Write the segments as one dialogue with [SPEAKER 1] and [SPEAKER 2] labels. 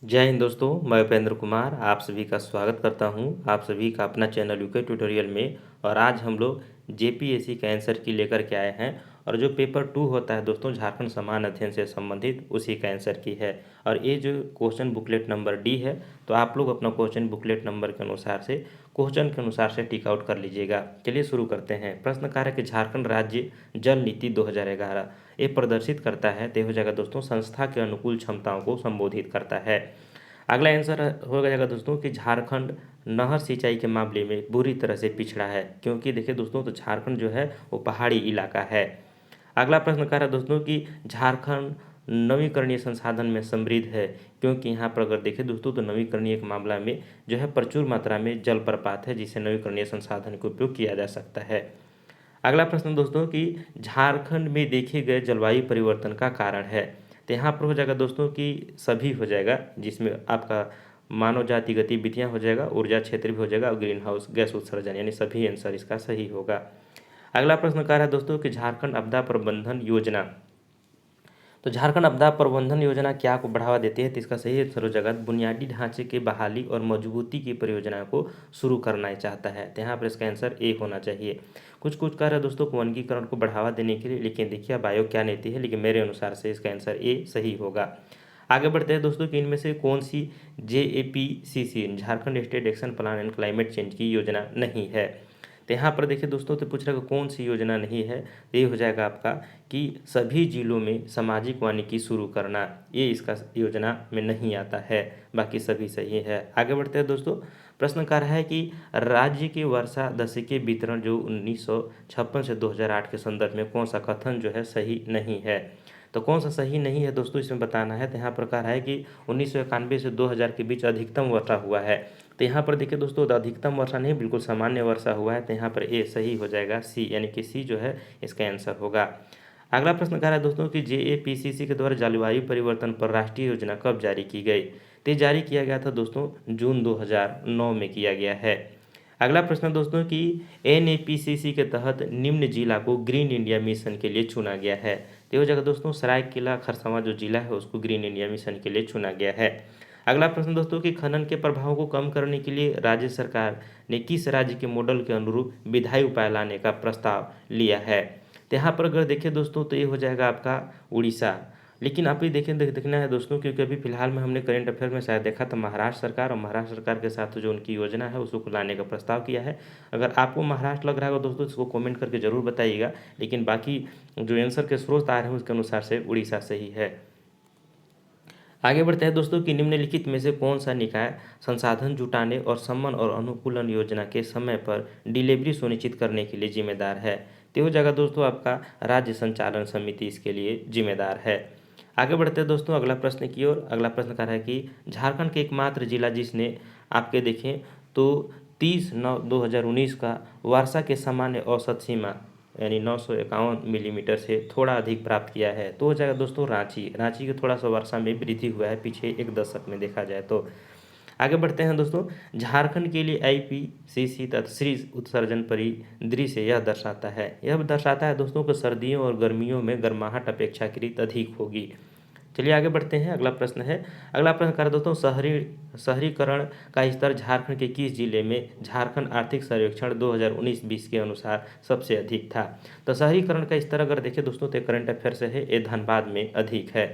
[SPEAKER 1] जय हिंद दोस्तों, मैं उपेंद्र कुमार आप सभी का स्वागत करता हूं आप सभी का अपना चैनल यूके ट्यूटोरियल में। और आज हम लोग जेपीएससी का आंसर की लेकर के आए हैं। और जो पेपर 2 होता है दोस्तों, झारखंड समान अध्ययन से संबंधित, उसी का आंसर की है। और ये जो क्वेश्चन बुकलेट नंबर डी है, तो आप लोग अपना क्वेश्चन बुकलेट नंबर के अनुसार से क्वेश्चन के अनुसार से टिक आउट कर लीजिएगा। चलिए शुरू करते हैं। प्रश्न कार्य कि झारखंड राज्य जल नीति 2011 ये प्रदर्शित करता है, तो हो जाएगा दोस्तों संस्था के अनुकूल क्षमताओं को संबोधित करता है। अगला आंसर हो जाएगा दोस्तों कि झारखंड नहर सिंचाई के मामले में बुरी तरह से पिछड़ा है, क्योंकि देखिए दोस्तों तो झारखंड जो है वो पहाड़ी इलाका है। अगला प्रश्न कह रहा है दोस्तों कि झारखंड नवीकरणीय संसाधन में समृद्ध है, क्योंकि यहाँ पर अगर देखें दोस्तों तो नवीकरणीय के मामला में जो है प्रचुर मात्रा में जलप्रपात है, जिससे नवीकरणीय संसाधन का उपयोग किया जा सकता है। अगला प्रश्न दोस्तों कि झारखंड में देखे गए जलवायु परिवर्तन का कारण है, तो यहाँ पर हो जाएगा दोस्तों कि सभी हो जाएगा, जिसमें आपका मानव जाति गतिविधियाँ हो जाएगा, ऊर्जा क्षेत्र भी हो जाएगा और ग्रीन हाउस गैस उत्सर्जन, यानी सभी आंसर इसका सही होगा। अगला प्रश्न कह रहा है दोस्तों कि झारखंड आपदा प्रबंधन योजना, तो झारखंड आपदा प्रबंधन योजना क्या को बढ़ावा देती है, तो इसका सही आंसर हो जाएगा बुनियादी ढांचे के बहाली और मजबूती की परियोजना को शुरू करना चाहता है, तो यहाँ पर इसका आंसर ए होना चाहिए। कुछ कह रहा है दोस्तों वनीकरण को बढ़ावा देने के लिए, लेकिन देखिए अब आयोग क्या नीति है, लेकिन मेरे अनुसार से इसका आंसर ए सही होगा। आगे बढ़ते हैं दोस्तों कि इनमें से कौन सी JAPCC Jharkhand state action plan and climate change की योजना नहीं है, तो यहाँ पर देखिए दोस्तों तो पूछ रहा है कौन सी योजना नहीं है, तो ये हो जाएगा आपका कि सभी जिलों में सामाजिक वानिकी शुरू करना, ये इसका योजना में नहीं आता है, बाकी सभी सही है। आगे बढ़ते हैं दोस्तों। प्रश्न कर रहा है कि राज्य के वर्षा दशकीय वितरण जो 1956 से 2008 के संदर्भ में कौन सा कथन जो है सही नहीं है, तो कौन सा सही नहीं है दोस्तों इसमें बताना है। तो यहाँ प्रकार है कि 1991 से 2000 के बीच अधिकतम वर्षा हुआ है, तो यहाँ पर देखिए दोस्तों अधिकतम वर्षा नहीं बिल्कुल सामान्य वर्षा हुआ है, तो यहाँ पर ए सही हो जाएगा, सी यानी कि सी जो है इसका आंसर होगा। अगला प्रश्न कह रहा है दोस्तों कि JAPCC के द्वारा जलवायु परिवर्तन पर राष्ट्रीय योजना कब जारी की गई, तो जारी किया गया था दोस्तों जून 2009 में किया गया है। अगला प्रश्न दोस्तों कि NAPCC के तहत निम्न जिला को ग्रीन इंडिया मिशन के लिए चुना गया है, तो हो जाएगा दोस्तों सरायकेला खरसावां जो जिला है उसको ग्रीन इंडिया मिशन के लिए चुना गया है। अगला प्रश्न दोस्तों कि खनन के प्रभाव को कम करने के लिए राज्य सरकार ने किस राज्य के मॉडल के अनुरूप विधायी उपाय लाने का प्रस्ताव लिया है, तो यहाँ पर अगर देखें दोस्तों तो ये हो जाएगा आपका उड़ीसा। लेकिन आप ही देखना है दोस्तों, क्योंकि अभी फिलहाल में हमने करंट अफेयर में शायद देखा था महाराष्ट्र सरकार, और महाराष्ट्र सरकार के साथ जो उनकी योजना है उसको लाने का प्रस्ताव किया है। अगर आपको महाराष्ट्र लग रहा होगा दोस्तों इसको कमेंट करके ज़रूर बताइएगा, लेकिन बाकी जो आंसर के स्रोत आ रहे हैं उसके अनुसार से उड़ीसा सही है। आगे बढ़ते हैं दोस्तों कि निम्नलिखित में से कौन सा निकाय संसाधन जुटाने और सम्मान और अनुकूलन योजना के समय पर डिलीवरी सुनिश्चित करने के लिए जिम्मेदार है, तो हो जाएगा दोस्तों आपका राज्य संचालन समिति इसके लिए जिम्मेदार है। आगे बढ़ते हैं दोस्तों अगला प्रश्न की ओर। अगला प्रश्न कह रहा है कि झारखंड के एकमात्र जिला जिसने आपके देखें तो 30/9/2019 का वर्षा के सामान्य औसत सीमा यानी 951 मिलीमीटर से थोड़ा अधिक प्राप्त किया है, तो हो जाएगा दोस्तों रांची। रांची के थोड़ा सा वर्षा में वृद्धि हुआ है पिछले एक दशक में देखा जाए तो। आगे बढ़ते हैं दोस्तों। झारखंड के लिए IPCC तथा श्री उत्सर्जन परिदृश्य यह दर्शाता है दोस्तों कि सर्दियों और गर्मियों में गर्माहट अपेक्षाकृत अधिक होगी। चलिए आगे बढ़ते हैं। अगला प्रश्न है, अगला प्रश्न कर दोस्तों शहरीकरण का स्तर झारखंड के किस जिले में झारखंड आर्थिक सर्वेक्षण 2019-20 के अनुसार सबसे अधिक था, तो शहरीकरण का स्तर अगर देखें दोस्तों तो करंट अफेयर से है, ये धनबाद में अधिक है।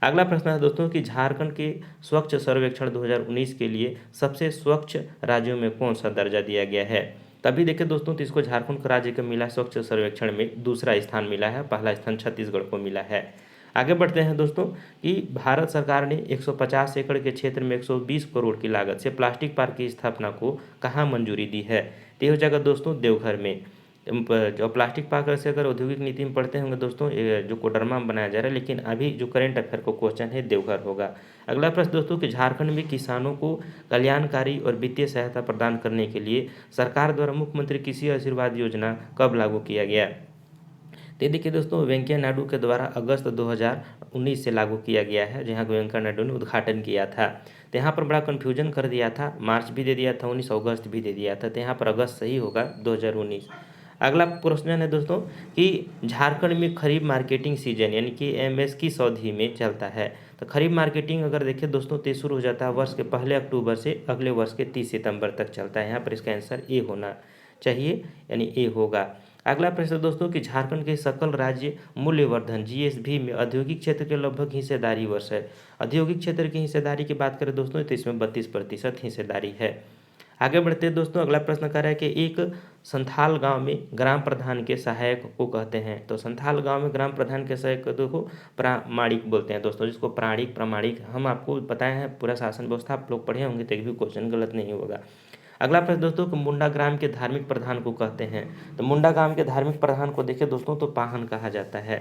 [SPEAKER 1] अगला प्रश्न है दोस्तों कि झारखंड के स्वच्छ सर्वेक्षण 2019 के लिए सबसे स्वच्छ राज्यों में कौन सा दर्जा दिया गया है, तभी देखिए दोस्तों तो इसको झारखंड का राज्य का मिला स्वच्छ सर्वेक्षण में दूसरा स्थान मिला है, पहला स्थान छत्तीसगढ़ को मिला है। आगे बढ़ते हैं दोस्तों कि भारत सरकार ने 150 एकड़ के क्षेत्र में 120 करोड़ की लागत से प्लास्टिक पार्क की स्थापना को कहाँ मंजूरी दी है, तो हो जाएगा दोस्तों देवघर में। जो प्लास्टिक पार्क से अगर औद्योगिक नीति में पढ़ते होंगे दोस्तों जो कोडरमा में बनाया जा रहा है, लेकिन अभी जो करंट अफेयर को क्वेश्चन है देवघर होगा। अगला प्रश्न दोस्तों कि झारखंड में किसानों को कल्याणकारी और वित्तीय सहायता प्रदान करने के लिए सरकार द्वारा मुख्यमंत्री कृषि आशीर्वाद योजना कब लागू किया गया, तो देखिए दोस्तों वेंकैया नायडू के द्वारा अगस्त 2019 से लागू किया गया है, जहां वेंकैया नायडू ने उद्घाटन किया था। तो यहाँ पर बड़ा कन्फ्यूजन कर दिया था, मार्च भी दे दिया था 19, अगस्त भी दे दिया था, तो यहाँ पर अगस्त सही होगा 2019। अगला क्वेश्चन है दोस्तों कि झारखंड में खरीफ मार्केटिंग सीजन यानी कि MS किस अवधि में चलता है, तो खरीफ मार्केटिंग अगर देखें दोस्तों तो ये शुरू हो जाता है वर्ष के पहले अक्टूबर से अगले वर्ष के 30 सितंबर तक चलता है। यहाँ पर इसका आंसर ए होना चाहिए, यानी ए होगा। अगला प्रश्न दोस्तों कि झारखंड के सकल राज्य मूल्यवर्धन जीएसबी में औद्योगिक क्षेत्र के लगभग हिस्सेदारी वर्ष है। औद्योगिक क्षेत्र की हिस्सेदारी की बात करें दोस्तों तो इसमें 32% हिस्सेदारी है। आगे बढ़ते हैं दोस्तों, अगला प्रश्न कर रहा है कि एक संथाल गांव में ग्राम प्रधान के सहायक को कहते हैं। तो संथाल गांव में ग्राम प्रधान के सहायक को प्रामाणिक बोलते हैं दोस्तों, जिसको प्राणिक प्रमाणिक हम आपको बताए हैं। पूरा शासन व्यवस्था आप लोग पढ़े होंगे तो एक भी क्वेश्चन गलत नहीं होगा। अगला प्रश्न दोस्तों कि मुंडा ग्राम के धार्मिक प्रधान को कहते हैं। तो मुंडा ग्राम के धार्मिक प्रधान को देखें दोस्तों तो पाहन कहा जाता है।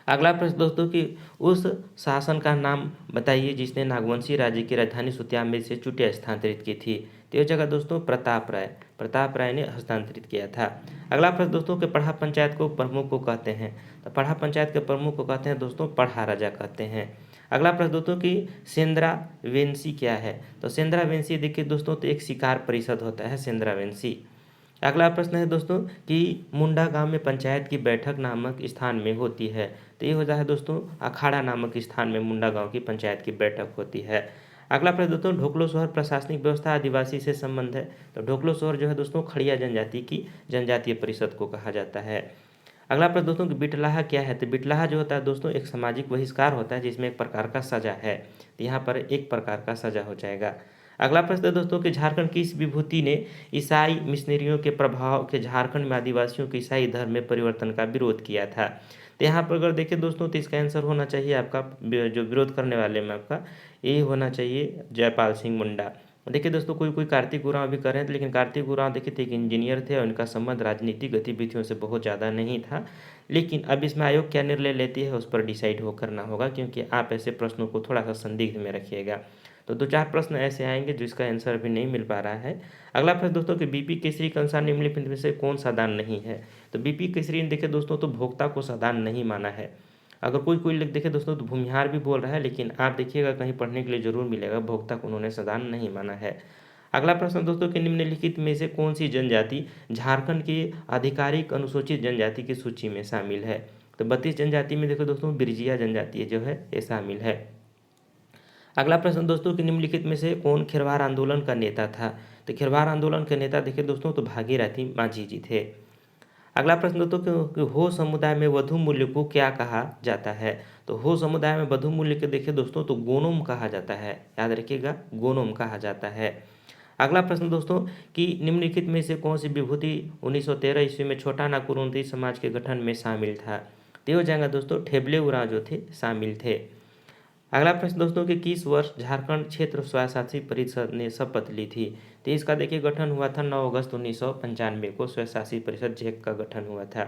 [SPEAKER 1] अगला प्रश्न दोस्तों कि उस शासन का नाम बताइए जिसने नागवंशी राज्य की राजधानी सुतिया से चुटिया स्थानांतरित की थी। तो यह जगह दोस्तों प्रताप राय ने हस्तांतरित किया था। अगला प्रश्न दोस्तों कि पढ़ा पंचायत को प्रमुख को कहते हैं। तो पढ़ा पंचायत के प्रमुख को कहते हैं दोस्तों पढ़ा राजा कहते हैं। अगला प्रश्न दोस्तों कि सेंद्रावेंसी क्या है। तो सेंद्रावेंसी देखिए दोस्तों तो एक शिकार परिषद होता है सेंद्रावेंसी। अगला प्रश्न है दोस्तों कि मुंडा गांव में पंचायत की बैठक नामक स्थान में होती है। तो ये होता है दोस्तों अखाड़ा नामक स्थान में मुंडा गांव की पंचायत की बैठक होती है। अगला प्रश्न दोस्तों ढोकलो शहर प्रशासनिक व्यवस्था आदिवासी से संबंध है। तो ढोकलो शहर जो है दोस्तों खड़िया जनजाति की जनजातीय परिषद को कहा जाता है। अगला प्रश्न दोस्तों कि बिटलाहा क्या है। तो बिटलाहा जो होता है दोस्तों एक सामाजिक बहिष्कार होता है जिसमें एक प्रकार का सजा है। तो यहाँ पर एक प्रकार का सजा हो जाएगा। अगला प्रश्न है दोस्तों कि झारखंड की इस विभूति ने ईसाई मिशनरियों के प्रभाव के झारखंड में आदिवासियों के ईसाई धर्म में परिवर्तन का विरोध किया था। तो यहाँ पर अगर देखें दोस्तों तो इसका आंसर होना चाहिए आपका जो विरोध करने वाले में आपका ये होना चाहिए जयपाल सिंह मुंडा। देखिए दोस्तों कोई कार्तिक उरांव भी कर रहे थे, लेकिन कार्तिक उरांव देखिए थे एक इंजीनियर थे और उनका संबंध राजनीतिक गतिविधियों से बहुत ज़्यादा नहीं था। लेकिन अब इसमें आयोग क्या निर्णय लेती है उस पर डिसाइड हो करना होगा, क्योंकि आप ऐसे प्रश्नों को थोड़ा सा संदिग्ध में रखिएगा। तो 2-4 प्रश्न ऐसे आएंगे जिसका आंसर अभी नहीं मिल पा रहा है। अगला प्रश्न दोस्तों कि बीपी केसरी के अनुसार निम्नलिखित में से कौन सा दान नहीं है। तो बीपी केसरी ने देखे दोस्तों तो भोक्ता को सादान नहीं माना है। अगर कोई लिख देखे दोस्तों तो भूमिहार भी बोल रहा है, लेकिन आप देखिएगा कहीं पढ़ने के लिए जरूर मिलेगा भोक्ता को उन्होंने सादान नहीं माना है। अगला प्रश्न दोस्तों कि निम्नलिखित में से कौन सी जनजाति झारखंड की आधिकारिक अनुसूचित जनजाति की सूची में शामिल है। तो 32 जनजाति में देखो दोस्तों बिरजिया जनजाति जो है ये शामिल है। अगला प्रश्न दोस्तों कि निम्नलिखित में से कौन खिरवार आंदोलन का नेता था। तो खिरवार आंदोलन के नेता देखिए दोस्तों तो भागीरथी माझी जी थे। अगला प्रश्न दोस्तों कि हो समुदाय में वधु मूल्य को क्या कहा जाता है। तो हो समुदाय में वधु मूल्य के देखिए दोस्तों तो गोनोम कहा जाता है, याद रखिएगा गोनोम कहा जाता है। अगला प्रश्न दोस्तों कि निम्नलिखित में से कौन सी विभूति 1913 ईस्वी में छोटा नागपुर समाज के गठन में शामिल था। तो हो जाएगा दोस्तों ठेबले उरांव जो थे शामिल थे। अगला प्रश्न दोस्तों कि किस वर्ष झारखंड क्षेत्र स्वशासी परिषद ने शपथ ली थी। तो इसका देखिए गठन हुआ था 9 अगस्त 1995 को स्वशासी परिषद झेक का गठन हुआ था।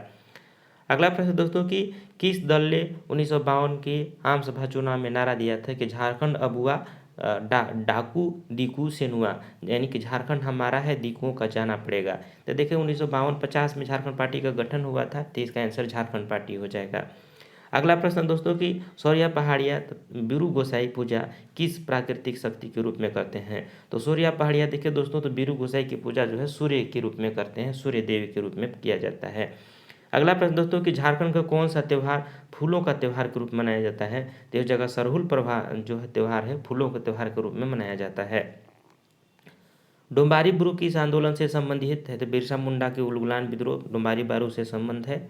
[SPEAKER 1] अगला प्रश्न दोस्तों कि किस दल ने 1952 के आम सभा चुनाव में नारा दिया था कि झारखंड अबुआ डाकू दीकू सेनुआ, यानी कि झारखंड हमारा है दीकुओं का जाना पड़ेगा। तो देखिए 1952-50 में झारखंड पार्टी का गठन हुआ था, तो इसका आंसर झारखंड पार्टी हो जाएगा। अगला प्रश्न दोस्तों कि सूर्या पहाड़िया बीरू गोसाई पूजा किस प्राकृतिक शक्ति के रूप में करते हैं। तो सूर्या पहाड़िया देखिए दोस्तों तो बीरू गोसाई की पूजा जो है सूर्य के रूप में करते हैं, सूर्य देवी के रूप में किया जाता है। अगला प्रश्न दोस्तों कि झारखंड का कौन सा त्यौहार फूलों का त्यौहार के रूप में मनाया जाता है। तो इस जगह सरहुल प्रभा जो है त्यौहार है फूलों के त्यौहार के रूप में मनाया जाता है। डोम्बारी बुरु किस आंदोलन से संबंधित है। तो बिरसा मुंडा के उलगुलान विद्रोह डोम्बारी बारू से संबंध है।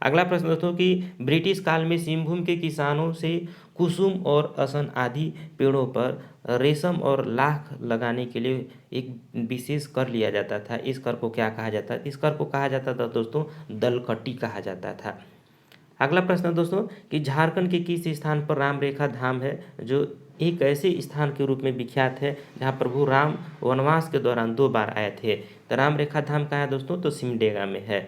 [SPEAKER 1] अगला प्रश्न दोस्तों कि ब्रिटिश काल में सिंहभूम के किसानों से कुसुम और असन आदि पेड़ों पर रेशम और लाख लगाने के लिए एक विशेष कर लिया जाता था। इस कर को क्या कहा जाता है। इस कर को कहा जाता था दोस्तों दलकटी कहा जाता था। अगला प्रश्न दोस्तों कि झारखंड के किस स्थान पर राम रेखा धाम है जो एक ऐसे स्थान के रूप में विख्यात है जहां प्रभु राम वनवास के दौरान 2 बार आए थे। तो राम रेखा धाम कहाँ है दोस्तों तो सिमडेगा में है।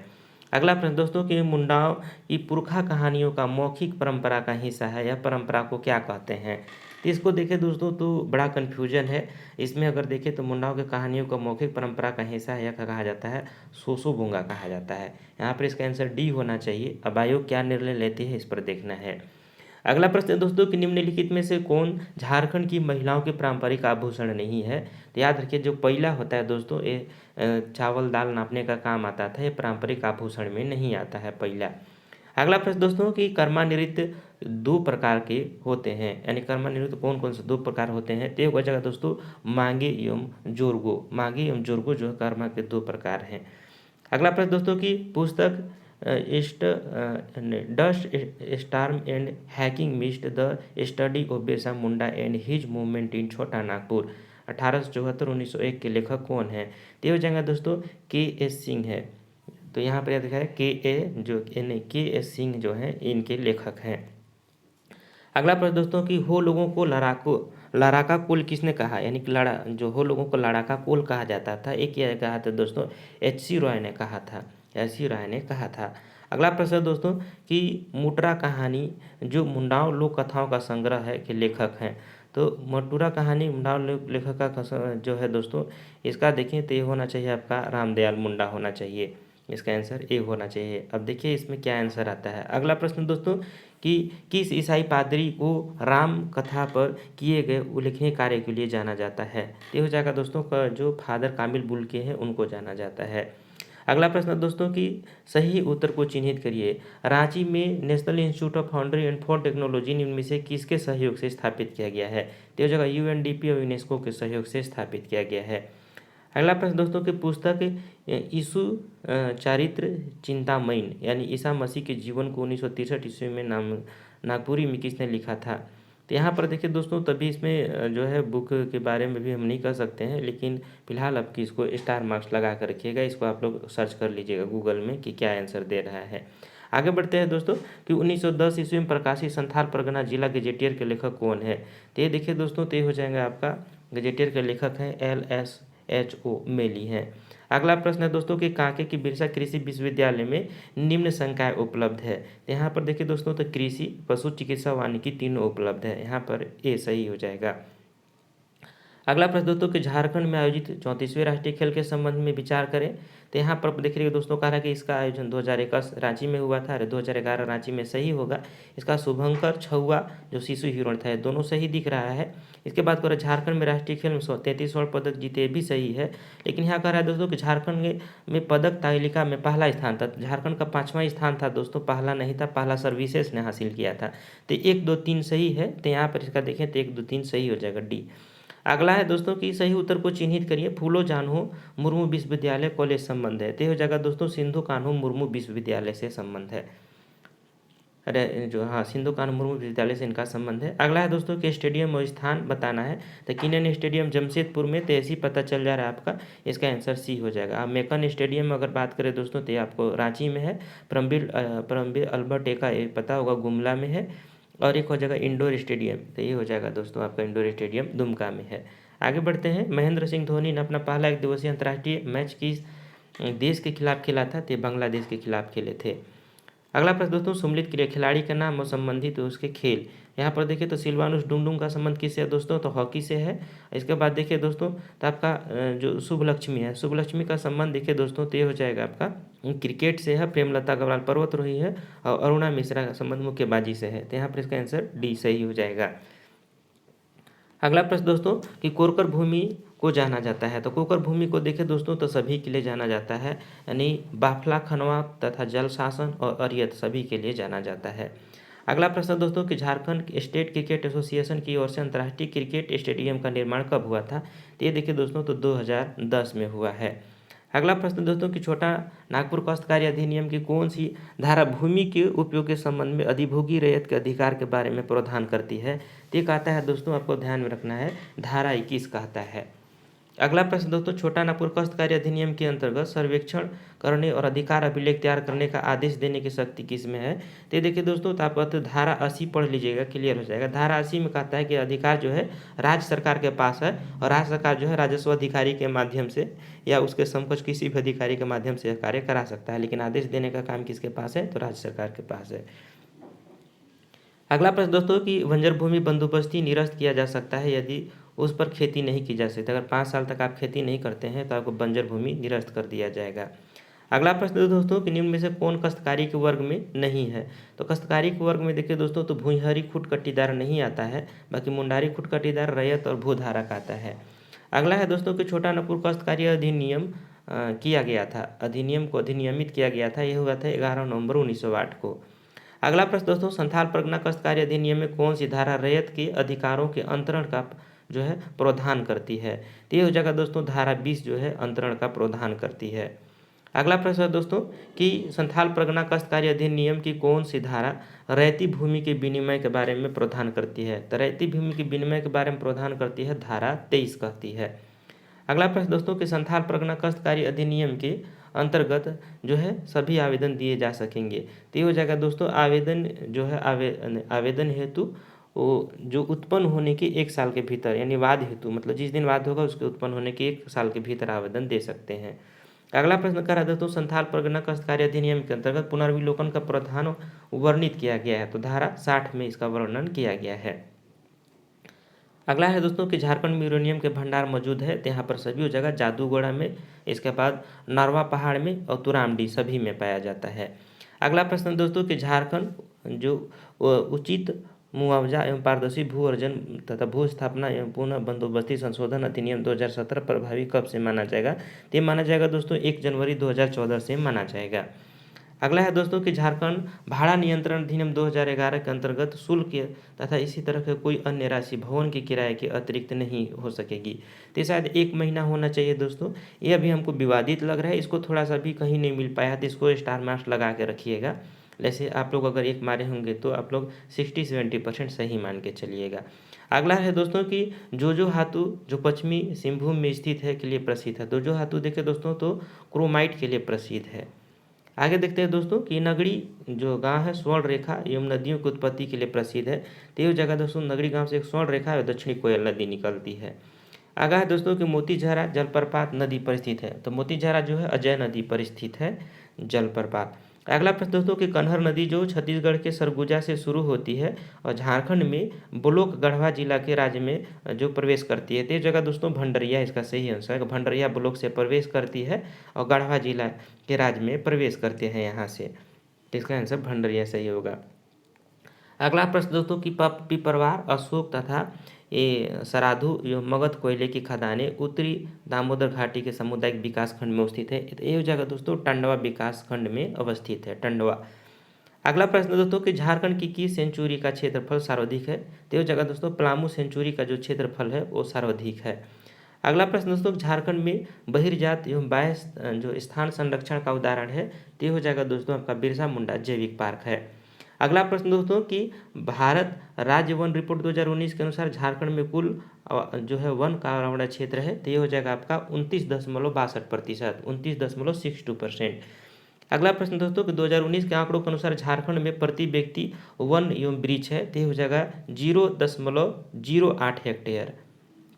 [SPEAKER 1] अगला प्रश्न दोस्तों कि मुंडाओं की पुरखा कहानियों का मौखिक परंपरा का हिस्सा है, यह परंपरा को क्या कहते हैं। तो इसको देखें दोस्तों तो बड़ा कन्फ्यूजन है इसमें। अगर देखें तो मुंडाओं की कहानियों का मौखिक परंपरा का हिस्सा है, यह कहा जाता है सोसोबोंगा कहा जाता है। यहाँ पर इसका आंसर डी होना चाहिए। अब आयोग क्या निर्णय लेती है इस पर देखना है। अगला प्रश्न है दोस्तों कि निम्नलिखित में से कौन झारखंड की महिलाओं के पारंपरिक आभूषण नहीं है। तो याद रखिए जो पहला होता है दोस्तों ये चावल दाल नापने का काम आता था, ये पारंपरिक आभूषण में नहीं आता है पहला। अगला प्रश्न दोस्तों कि कर्मा नृत्य दो प्रकार के होते हैं, यानी कर्मनियुक्त कौन कौन से दो प्रकार होते हैं। तो एक हो जाएगा दोस्तों मांगे एवं जोरगो। मांगे एवं जोरगो जो कर्म के दो प्रकार हैं। अगला प्रश्न दोस्तों की पुस्तक east dust storm and hacking mist the study of Birsa Munda and his movement in छोटा नागपुर 1874-1901 के लेखक कौन है। तो ये हो जाएगा दोस्तों के.एस. सिंह है। तो यहाँ पर यह दिखा है के.एस. सिंह जो है इनके लेखक हैं। अगला प्रश्न दोस्तों कि हो लोगों को लड़ाका कुल किसने कहा, यानी कि जो हो लोगों को लड़ाका कुल कहा जाता था, एक यह कहा था दोस्तों H.C. रॉय ने कहा था। H.C. रॉय ने कहा था। अगला प्रश्न दोस्तों कि मुटरा कहानी जो मुंडाओं लोक कथाओं का संग्रह है के लेखक हैं। तो मटूरा कहानी मुंडाओं लेखक का जो है दोस्तों इसका देखें तो ये होना चाहिए आपका रामदयाल मुंडा होना चाहिए। इसका आंसर ए होना चाहिए। अब देखिए इसमें क्या आंसर आता है। अगला प्रश्न दोस्तों कि किस ईसाई पादरी को राम कथा पर किए गए उल्लेखनीय कार्य के लिए जाना जाता है। ये हो जाएगा दोस्तों जो फादर कामिल बुल्के हैं उनको जाना जाता है। अगला प्रश्न दोस्तों कि सही उत्तर को चिन्हित करिए। रांची में national institute of foundry and for technology इनमें से किसके सहयोग से स्थापित किया गया है। तो ये जगह UNDP और यूनेस्को के सहयोग से स्थापित किया गया है। अगला प्रश्न दोस्तों की पुस्तक यीशु चारित्र चिंतामयी यानी ईसा मसीह के जीवन को 1963 ईस्वी में नागपुरी में किसने लिखा था। तो यहाँ पर देखिए दोस्तों तभी इसमें जो है बुक के बारे में भी हम नहीं कर सकते हैं, लेकिन फिलहाल आपकी इसको स्टार मार्क्स लगा कर रखिएगा। इसको आप लोग सर्च कर लीजिएगा गूगल में कि क्या आंसर दे रहा है। आगे बढ़ते हैं दोस्तों कि 1910 ईस्वी में प्रकाशित संथाल परगना जिला गजेटियर के लेखक कौन है। तो ये देखिए दोस्तों तो ये हो जाएगा आपका गजेटियर के लेखक हैं LSHO मेली हैं। अगला प्रश्न है दोस्तों कि कांके की बिरसा कृषि विश्वविद्यालय में निम्न संकाय उपलब्ध है। तो यहाँ पर देखिए दोस्तों तो कृषि पशु चिकित्सा वानिकी तीनों उपलब्ध है। यहाँ पर ए सही हो जाएगा। अगला प्रश्न दोस्तों कि झारखंड में आयोजित 34वें राष्ट्रीय खेल के संबंध में विचार करें। तो यहाँ पर देखिए दोस्तों कहा है कि इसका आयोजन 2021 रांची में हुआ था। 2011 रांची में सही होगा। इसका शुभंकर छुआ जो शिशु हिरण था दोनों सही दिख रहा है। इसके बाद करें झारखंड में राष्ट्रीय खेल में 33 स्वर्ण पदक जीते भी सही है। लेकिन यहाँ कह रहा है दोस्तों कि झारखंड में पदक तालिका में पहला स्थान था। झारखंड का 5वां स्थान था दोस्तों, पहला नहीं था, पहला सर्विसेज ने हासिल किया था। तो 1 2 3 सही है। तो यहाँ पर इसका देखें तो 1 2 3 सही हो जाएगा डी। अगला है दोस्तों कि सही उत्तर को चिन्हित करिए। फूलो जानहो मुर्मू विश्वविद्यालय कॉलेज संबंध है। तो हो जाएगा दोस्तों सिंधु कान्हू मुर्मू विश्वविद्यालय से संबंध है। अरे जो हाँ सिंधु कान्हू मुर्मू विश्वविद्यालय से इनका संबंध है। अगला है दोस्तों कि स्टेडियम और स्थान बताना है। तो किनन स्टेडियम जमशेदपुर में, तो ऐसे ही पता चल जा रहा है आपका। इसका आंसर सी हो जाएगा। अब मेकन स्टेडियम अगर बात करें दोस्तों तो ये आपको रांची में है। परमबीर अल्बर्ट एक्का ये पता होगा गुमला में है। और एक हो जाएगा इंडोर स्टेडियम, तो ये हो जाएगा दोस्तों आपका इंडोर स्टेडियम दुमका में है। आगे बढ़ते हैं। महेंद्र सिंह धोनी ने अपना पहला 1 दिवसीय अंतर्राष्ट्रीय मैच किस देश के खिलाफ खेला था। तो बांग्लादेश के खिलाफ खेले थे। अगला प्रश्न दोस्तों सम्मिलित क्रिया खिलाड़ी का नाम और संबंधित उसके खेल। यहाँ पर देखिए तो सिल्वानुस डुंडुंग का संबंध किससे है दोस्तों, तो हॉकी से है। इसके बाद देखिए दोस्तों तो आपका जो शुभ लक्ष्मी है, शुभ लक्ष्मी का संबंध देखिए दोस्तों तो ये हो जाएगा आपका क्रिकेट से है। प्रेमलता अग्रवाल पर्वतारोही है और अरुणा मिश्रा का संबंध मुक्केबाजी से है। तो यहाँ पर इसका आंसर डी सही हो जाएगा। अगला प्रश्न दोस्तों कि कोरकर भूमि को जाना जाता है। तो कोकर भूमि को देखें दोस्तों तो सभी के लिए जाना जाता है, यानी बाफला खनवा तथा जल शासन और अरियत सभी के लिए जाना जाता है। अगला प्रश्न दोस्तों कि झारखंड स्टेट क्रिकेट एसोसिएशन की ओर से अंतर्राष्ट्रीय क्रिकेट स्टेडियम का निर्माण कब हुआ था। तो ये देखिए दोस्तों तो 2010 में हुआ है। अगला प्रश्न दोस्तों कि छोटा नागपुर काश्तकारी अधिनियम की कौन सी धारा भूमि के उपयोग के संबंध में अधिभोगी रैयत के अधिकार के बारे में प्रावधान करती है। तो ये कहता है दोस्तों आपको ध्यान में रखना है धारा 21 कहता है। अगला प्रश्न दोस्तों छोटा नागपुर काश्तकारी अधिनियम के अंतर्गत सर्वेक्षण करने और अधिकार अभिलेख तैयार करने का आदेश देने की शक्ति किसमें है। तो ये देखिए दोस्तों तो आप धारा 80 पढ़ लीजिएगा, क्लियर हो जाएगा। धारा 80 में कहता है कि अधिकार जो है राज्य सरकार के पास है और राज्य सरकार जो है राजस्व अधिकारी के माध्यम से या उसके समकक्ष किसी भी अधिकारी के माध्यम से कार्य करा सकता है, लेकिन आदेश देने का काम किसके पास है, तो राज्य सरकार के पास है। अगला प्रश्न दोस्तों कि बंजर भूमि बंदोबस्ती निरस्त किया जा सकता है यदि उस पर खेती नहीं की जा सकती। अगर 5 साल तक आप खेती नहीं करते हैं तो आपको बंजर भूमि निरस्त कर दिया जाएगा। अगला प्रश्न दोस्तों कि निम्न में से कौन काश्तकारी के वर्ग में नहीं है। तो काश्तकारी के वर्ग में देखिए दोस्तों तो भुइंहरी खुटकटीदार नहीं आता है, बाकी मुंडारी खुटकटीदार रैयत और भूधारक आता है। अगला है दोस्तों कि छोटा नागपुर काश्तकारी अधिनियम किया गया था, अधिनियम को अधिनियमित किया गया था, यह हुआ था 11 नवंबर 1908 को। अगला प्रश्न दोस्तों, संथाल परगना काश्तकारी अधिनियम में कौन सी धारा रैयत के अधिकारों के अंतरण का जो है प्रावधान करती है? तो ये हो जाएगा दोस्तों धारा 20 जो है अंतरण का प्रावधान करती है। अगला प्रश्न है दोस्तों कि संथाल परगना काश्तकारी अधिनियम की कौन सी धारा रैयती भूमि के विनिमय के बारे में प्रावधान करती है? तो रैयती भूमि के विनिमय के बारे में प्रावधान करती है धारा 23 कहती है। अगला प्रश्न दोस्तों कि संथाल परगना काश्तकारी अधिनियम के अंतर्गत जो है सभी आवेदन दिए जा सकेंगे। तो ये हो जाएगा दोस्तों आवेदन जो है आवेदन हेतु वो जो उत्पन्न होने के 1 साल के भीतर, यानी वाद हेतु, मतलब जिस दिन वाद होगा उसके उत्पन्न होने के 1 साल के भीतर आवेदन दे सकते हैं। अगला प्रश्न कह रहा था दोस्तों, संथाल परगना काश्तकारी अधिनियम के अंतर्गत पुनर्विलोकन का प्रावधान वर्णित किया गया है। तो धारा 60 में इसका वर्णन किया गया है। अगला है दोस्तों कि झारखंड में यूरेनियम के भंडार मौजूद है। तो यहाँ पर सभी हो जाएगा, जादूगोड़ा में, इसके बाद नरवा पहाड़ में और तुरामडी सभी में पाया जाता है। अगला प्रश्न दोस्तों कि झारखंड जो उचित मुआवजा एवं पारदर्शी भू अर्जन तथा भू स्थापना एवं पुनः बंदोबस्ती संशोधन अधिनियम 2017 प्रभावी कब से माना जाएगा? तो ये माना जाएगा दोस्तों 1 जनवरी 2014 से माना जाएगा। अगला है दोस्तों कि झारखंड भाड़ा नियंत्रण अधिनियम 2011 के अंतर्गत शुल्क तथा इसी तरह के कोई अन्य राशि भवन के किराए के अतिरिक्त नहीं हो सकेगी। तो शायद 1 महीना होना चाहिए दोस्तों, ये अभी हमको विवादित लग रहा है, इसको थोड़ा सा भी कहीं नहीं मिल पाया तो इसको स्टार मार्क्स लगा के रखिएगा। जैसे आप लोग अगर 1 मारे होंगे तो आप लोग 60-70% सही मान के चलिएगा। अगला है दोस्तों कि जोजो हातू जो पश्चिमी सिंहभूम में स्थित है के लिए प्रसिद्ध है। जोजो हातू देखिए दोस्तों तो क्रोमाइट के लिए प्रसिद्ध है। आगे देखते हैं दोस्तों कि नगड़ी जो गांव है स्वर्ण रेखा एवं नदियों की उत्पत्ति के लिए प्रसिद्ध है। तो ये जगह दोस्तों नगड़ी गांव से एक स्वर्ण रेखा और दक्षिणी कोयल नदी निकलती है। आगे है दोस्तों कि मोतीझरा जलप्रपात नदी पर स्थित है। तो मोतीझरा जो है अजय नदी पर स्थित है जलप्रपात। अगला प्रश्न दोस्तों कि कन्हर नदी जो छत्तीसगढ़ के सरगुजा से शुरू होती है और झारखंड में ब्लॉक गढ़वा जिला के राज्य में जो प्रवेश करती है। तो ये जगह दोस्तों भंडरिया इसका सही आंसर है। भंडरिया ब्लॉक से प्रवेश करती है और गढ़वा जिला के राज्य में प्रवेश करते हैं यहाँ से। तो इसका आंसर भंडरिया सही होगा। अगला प्रश्न दोस्तों कि पिपरवार, अशोक तथा ये सराधु एवं मगध कोयले की खदानें उत्तरी दामोदर घाटी के सामुदायिक विकास खंड में स्थित है। तो ये हो जाएगा दोस्तों टंडवा विकास खंड में अवस्थित है, टंडवा। अगला प्रश्न दोस्तों कि झारखंड की किस सेंचुरी का क्षेत्रफल सर्वाधिक है? तो ये हो जाएगा दोस्तों पलामू सेंचुरी का जो क्षेत्रफल है वो सर्वाधिक है। अगला प्रश्न दोस्तों झारखंड में बहिर्जात एवं बाह्य जो स्थान संरक्षण का उदाहरण है। तो ये हो जाएगा दोस्तों आपका बिरसा मुंडा जैविक पार्क है। अगला प्रश्न दोस्तों कि भारत राज्य वन रिपोर्ट 2019 के अनुसार झारखंड में कुल जो है वन का आवरण क्षेत्र है। तो ये हो जाएगा आपका 29.62%, 29.62%। अगला प्रश्न दोस्तों कि 2019 के आंकड़ों के अनुसार झारखंड में प्रति व्यक्ति वन एवं वृक्ष है। तो ये हो जाएगा 0.08 हेक्टेयर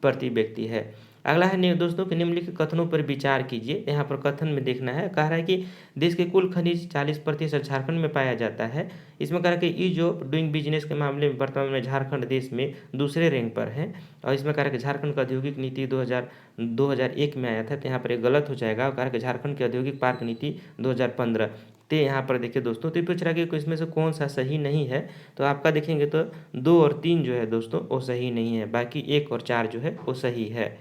[SPEAKER 1] प्रति व्यक्ति है। अगला है दोस्तों कि निम्नलिखित कथनों पर विचार कीजिए। यहाँ पर कथन में देखना है, कह रहा है कि देश के कुल खनिज 40% झारखंड में पाया जाता है। इसमें कह रहा है कि ईज ऑफ डूइंग बिजनेस के मामले में वर्तमान में झारखंड देश में दूसरे रैंक पर है। और इसमें कह रहा है कि झारखंड का औद्योगिक नीति 2001 में आया था। तो यहाँ पर एक गलत हो जाएगा। कह रहा है कि झारखंड की औद्योगिक पार्क नीति 2015। तो यहाँ पर देखिए दोस्तों, तो पूछ रहा है कि इसमें से कौन सा सही नहीं है। तो आपका देखेंगे तो 2 और 3 जो है दोस्तों वो सही नहीं है, बाकी 1 और 4 जो है वो सही है।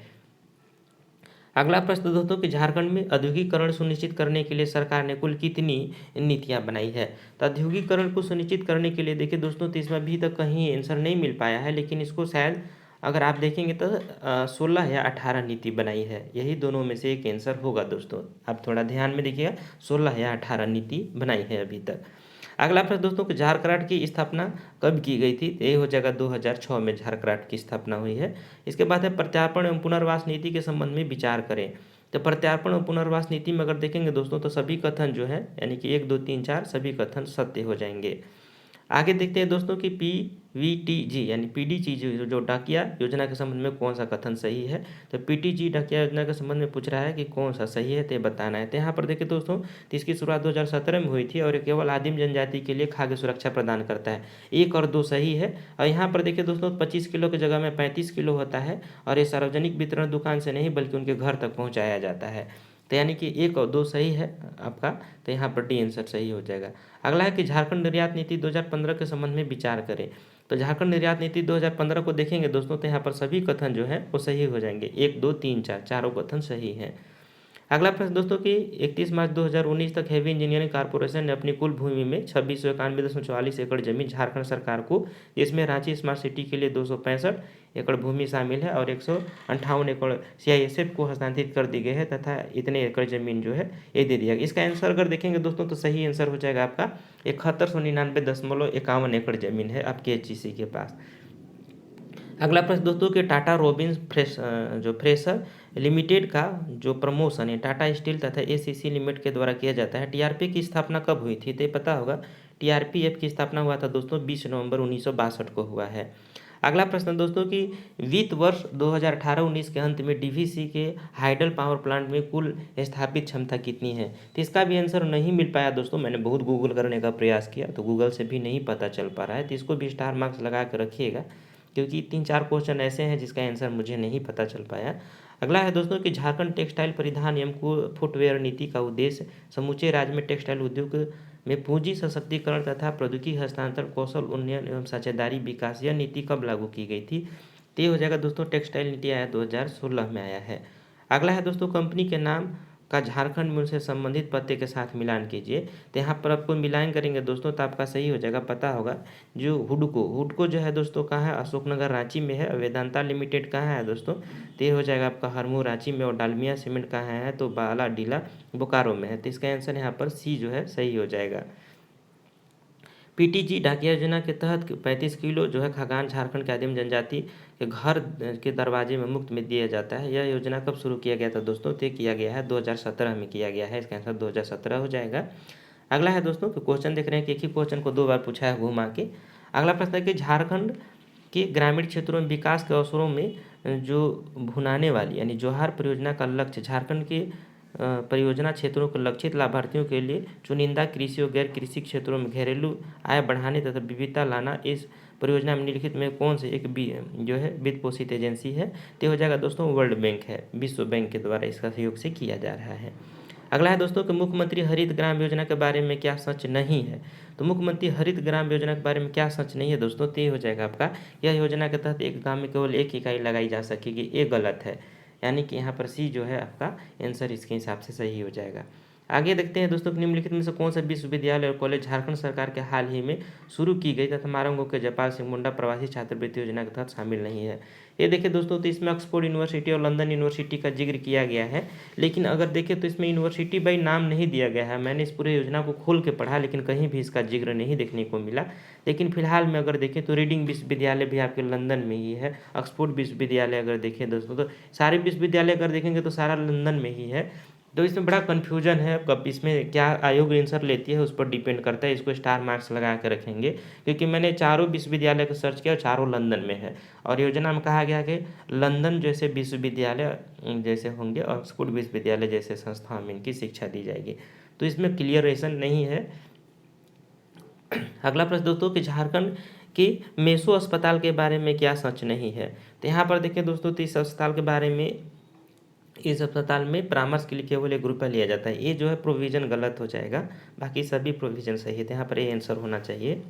[SPEAKER 1] अगला प्रश्न दोस्तों कि झारखंड में औद्योगिकरण सुनिश्चित करने के लिए सरकार ने कुल कितनी नीतियां बनाई है? तो औद्योगिकरण को सुनिश्चित करने के लिए देखिए दोस्तों, तो इसमें अभी तक कहीं आंसर नहीं मिल पाया है, लेकिन इसको शायद अगर आप देखेंगे तो 16 या 18 नीति बनाई है। यही दोनों में से एक आंसर होगा दोस्तों। आप थोड़ा ध्यान में देखिएगा, 16 या 18 नीति बनाई है अभी तक। अगला प्रश्न दोस्तों कि झारखंड की स्थापना कब की गई थी? ये हो जाएगा 2006 में झारखंड की स्थापना हुई है। इसके बाद है प्रत्यार्पण एवं पुनर्वास नीति के संबंध में विचार करें। तो प्रत्यार्पण और पुनर्वास नीति में अगर देखेंगे दोस्तों तो सभी कथन जो है यानी कि 1, 2, 3, 4 सभी कथन सत्य हो जाएंगे। आगे देखते हैं दोस्तों कि PVTG यानी PDG जो डाकिया योजना के संबंध में कौन सा कथन सही है? तो PTG डाकिया योजना के संबंध में पूछ रहा है कि कौन सा सही है, तो बताना है। तो यहाँ पर देखिए दोस्तों, तो इसकी शुरुआत 2017 में हुई थी और ये केवल आदिम जनजाति के लिए खाद्य सुरक्षा प्रदान करता है। 1 और 2 सही है। और यहाँ पर देखिए दोस्तों 25 किलो की जगह में 35 किलो होता है और ये सार्वजनिक वितरण दुकान से नहीं बल्कि उनके घर तक पहुँचाया जाता है। तो यानी कि 1 और 2 सही है आपका, तो यहाँ पर डी आंसर सही हो जाएगा। अगला है कि झारखंड निर्यात नीति 2015 के संबंध में विचार करें। तो झारखंड निर्यात नीति 2015 को देखेंगे दोस्तों तो यहाँ पर सभी कथन जो है वो सही हो जाएंगे। 1, 2, 3, 4 चारों कथन सही हैं। अगला प्रश्न दोस्तों कि 31 मार्च 2019 तक हेवी इंजीनियरिंग कॉर्पोरेशन ने अपनी कुल भूमि में 2691.44 एकड़ जमीन झारखंड सरकार को, जिसमें रांची स्मार्ट सिटी के लिए 265 एकड़ भूमि शामिल है और 158 एकड़ CISF को हस्तांतरित कर दी गई है तथा इतने एकड़ जमीन जो है ये दे दिया गया। इसका आंसर अगर देखेंगे दोस्तों तो सही आंसर हो जाएगा आपका 7199.51 एकड़ जमीन है आपके HEC के पास। अगला प्रश्न दोस्तों कि टाटा रोबिन्स फ्रेशर लिमिटेड का जो प्रमोशन है टाटा स्टील तथा ACC लिमिटेड के द्वारा किया जाता है, TRP की स्थापना कब हुई थी? तो ये पता होगा, TRPF की स्थापना हुआ था दोस्तों 20 नवंबर 1962 को हुआ है। अगला प्रश्न दोस्तों कि वित्त वर्ष 2018-19 के अंत में DVC के हाइडल पावर प्लांट में कुल स्थापित क्षमता कितनी है? तो इसका भी आंसर नहीं मिल पाया दोस्तों, मैंने बहुत गूगल करने का प्रयास किया तो गूगल से भी नहीं पता चल पा रहा है, तो इसको भी स्टार मार्क्स लगा कर रखिएगा क्योंकि 3-4 क्वेश्चन ऐसे हैं जिसका आंसर मुझे नहीं पता चल पाया। अगला है दोस्तों कि झारखंड टेक्सटाइल परिधान एवं फुटवेयर नीति का उद्देश्य समूचे राज्य में टेक्सटाइल उद्योग में पूंजी सशक्तिकरण तथा प्रौद्योगिकी हस्तांतरण, कौशल उन्नयन एवं साझेदारी विकास, यह नीति कब लागू की गई थी? तो ये हो जाएगा दोस्तों टेक्सटाइल नीति आया 2016 में आया है। अगला है दोस्तों कंपनी के नाम का झारखंड में उनसे संबंधित पते के साथ मिलान कीजिए। तो यहाँ पर आपको मिलान करेंगे दोस्तों तो आपका सही हो जाएगा, पता होगा जो हुडको जो है दोस्तों कहाँ है? अशोकनगर रांची में है। वेदांता लिमिटेड कहाँ है दोस्तों? तो ये हो जाएगा आपका हरमू रांची में। और डालमिया सीमेंट कहाँ है? तो बालाडीला बोकारो में है। तो इसका आंसर यहाँ पर सी जो है सही हो जाएगा। PTG डाकिया योजना के तहत 35 किलो जो है खाद्यान्न झारखंड के आदिम जनजाति के घर के दरवाजे में मुफ्त में दिया जाता है। यह योजना कब शुरू किया गया था दोस्तों? तो किया गया है 2017 में किया गया है। इसका आंसर 2017 हो जाएगा। अगला है दोस्तों कि क्वेश्चन देख रहे हैं कि एक ही क्वेश्चन को 2 बार पूछा है घुमा के। अगला प्रश्न है कि झारखंड के ग्रामीण क्षेत्रों में विकास के अवसरों में जो भुनाने वाली यानी जोहार परियोजना का लक्ष्य झारखंड के परियोजना क्षेत्रों के लक्षित लाभार्थियों के लिए चुनिंदा कृषि और गैर कृषि क्षेत्रों में घरेलू आय बढ़ाने तथा विविधता लाना। इस परियोजना में निम्नलिखित में कौन से एक जो है वित्त पोषित एजेंसी है? तो हो जाएगा दोस्तों वर्ल्ड बैंक है, विश्व बैंक के द्वारा इसका सहयोग से किया जा रहा है। अगला है दोस्तों कि मुख्यमंत्री हरित ग्राम योजना के बारे में क्या सच नहीं है? तो मुख्यमंत्री हरित ग्राम योजना के बारे में क्या सच नहीं है दोस्तों? तो ये हो जाएगा आपका, यह योजना के तहत एक गांव में केवल 1 इकाई लगाई जा सकेगी, ये गलत है। यानी कि यहाँ पर सी जो है आपका आंसर इसके हिसाब से सही हो जाएगा। आगे देखते हैं दोस्तों निम्नलिखित में से कौन सा विश्वविद्यालय और कॉलेज झारखंड सरकार के हाल ही में शुरू की गई तथा मारंगो के जयपाल सिंह मुंडा प्रवासी छात्रवृत्ति योजना के तहत शामिल नहीं है? ये देखिए दोस्तों, तो इसमें ऑक्सफोर्ड यूनिवर्सिटी और लंदन यूनिवर्सिटी का जिक्र किया गया है, लेकिन अगर देखें तो इसमें यूनिवर्सिटी बाई नाम नहीं दिया गया है। मैंने इस पूरे योजना को खोल के पढ़ा लेकिन कहीं भी इसका जिक्र नहीं देखने को मिला। लेकिन फिलहाल में अगर देखें तो रीडिंग विश्वविद्यालय भी आपके लंदन में ही है। ऑक्सफोर्ड विश्वविद्यालय अगर देखें दोस्तों तो सारे विश्वविद्यालय अगर देखेंगे तो सारा लंदन में ही है। तो इसमें बड़ा कन्फ्यूजन है, कब इसमें क्या आयोग आंसर लेती है उस पर डिपेंड करता है। इसको स्टार मार्क्स लगा के रखेंगे क्योंकि मैंने चारों विश्वविद्यालय को सर्च किया और चारों लंदन में है। और योजना में कहा गया कि लंदन जैसे विश्वविद्यालय जैसे होंगे, ऑक्सफोर्ड विश्वविद्यालय जैसे संस्थाओं में इनकी शिक्षा दी जाएगी। तो इसमें क्लियरेशन नहीं है। अगला प्रश्न दोस्तों कि झारखंड के मेसो अस्पताल के बारे में क्या सच नहीं है? तो यहाँ पर देखिए दोस्तों, तो इस अस्पताल के बारे में, इस अस्पताल में परामर्श के लिए केवल ₹1 लिया जाता है। ये जो है प्रोविज़न गलत हो जाएगा, बाकी सभी प्रोविज़न सही है। तो यहाँ पर ये आंसर होना चाहिए।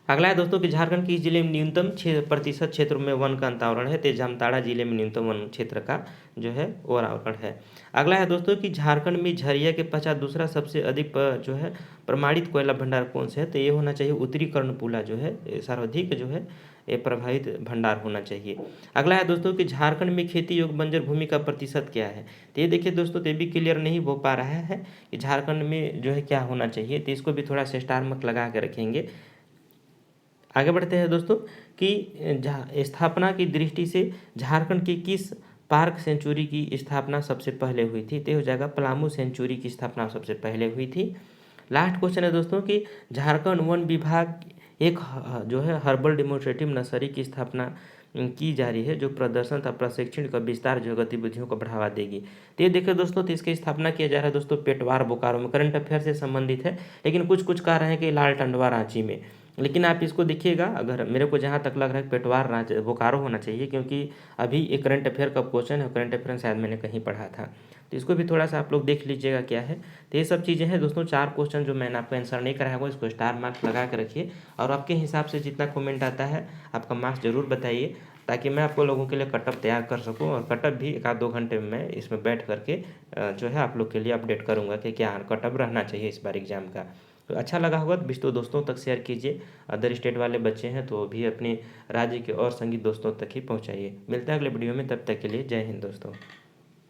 [SPEAKER 1] अगला है दोस्तों कि झारखंड किस जिले में न्यूनतम 6% क्षेत्रों में वन का अंतावरण है? तो जामताड़ा जिले में न्यूनतम वन क्षेत्र का जो है आवरण है। अगला है दोस्तों कि झारखंड में झरिया के पश्चात दूसरा सबसे अधिक जो है प्रमाणित कोयला भंडार कौन से है? तो ये होना चाहिए उत्तरी कर्णपुला जो है सर्वाधिक जो है ये प्रभावित भंडार होना चाहिए। अगला है दोस्तों कि झारखंड में खेती योग्य बंजर भूमि का प्रतिशत क्या है? तो ये देखिए दोस्तों, तो ये भी क्लियर नहीं हो पा रहा है कि झारखंड में जो है क्या होना चाहिए। तो इसको भी थोड़ा सा स्टार मार्क लगा के रखेंगे। आगे बढ़ते हैं दोस्तों कि स्थापना की दृष्टि से झारखंड की किस पार्क सेंचुरी की स्थापना सबसे पहले हुई थी? तो हो जाएगा पलामू सेंचुरी की स्थापना सबसे पहले हुई थी। लास्ट क्वेश्चन है दोस्तों कि झारखंड वन विभाग एक जो है हर्बल डेमोन्स्ट्रेटिव नर्सरी की स्थापना की जा रही है जो प्रदर्शन तथा प्रशिक्षण का विस्तार जो गतिविधियों को बढ़ावा देगी। तो ये देखिए दोस्तों, तो इसकी स्थापना किया जा रहा है दोस्तों पेटवार बोकारो में। करंट अफेयर से संबंधित है, लेकिन कुछ कह रहे हैं कि लाल टंडवा रांची में। लेकिन आप इसको देखिएगा, अगर मेरे को जहाँ तक लग रहा है पेटवार रांची बोकारो होना चाहिए, क्योंकि अभी एक करंट अफेयर का क्वेश्चन है, करंट अफेयर शायद मैंने कहीं पढ़ा था। तो इसको भी थोड़ा सा आप लोग देख लीजिएगा क्या है। तो ये सब चीज़ें हैं दोस्तों, 4 क्वेश्चन जो मैंने आपको आंसर नहीं कराया वो इसको स्टार मार्क्स लगा के रखिए। और आपके हिसाब से जितना कमेंट आता है आपका मार्क्स जरूर बताइए। ताकि मैं आपको लोगों के लिए कटअप तैयार कर सकूँ, और कटअप भी 1 आध 2 घंटे में मैं इसमें बैठ कर के जो है आप लोग के लिए अपडेट करूँगा कि क्या कटअप रहना चाहिए इस बार एग्ज़ाम का। तो अच्छा लगा होगा तो दोस्तों तक शेयर कीजिए। अदर स्टेट वाले बच्चे हैं तो भी अपने राज्य के और संगी दोस्तों तक ही पहुँचाइए। मिलते हैं अगले वीडियो में, तब तक के लिए जय हिंद दोस्तों।